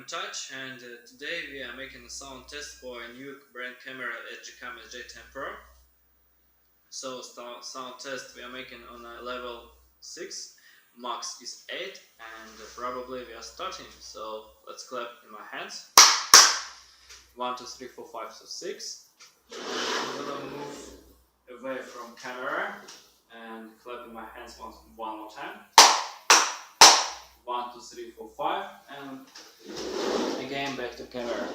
I'm Touch, and today we are making a sound test for a new brand camera SJCAM SJ10 Pro. So sound test we are making on a level 6, max is 8, and probably we are starting. So let's clap in my hands. 1, 2, 3, 4, 5, 6. I'm gonna move away from camera and clap in my hands one more time. 1, 2, 3, 4, 5, and again back to camera.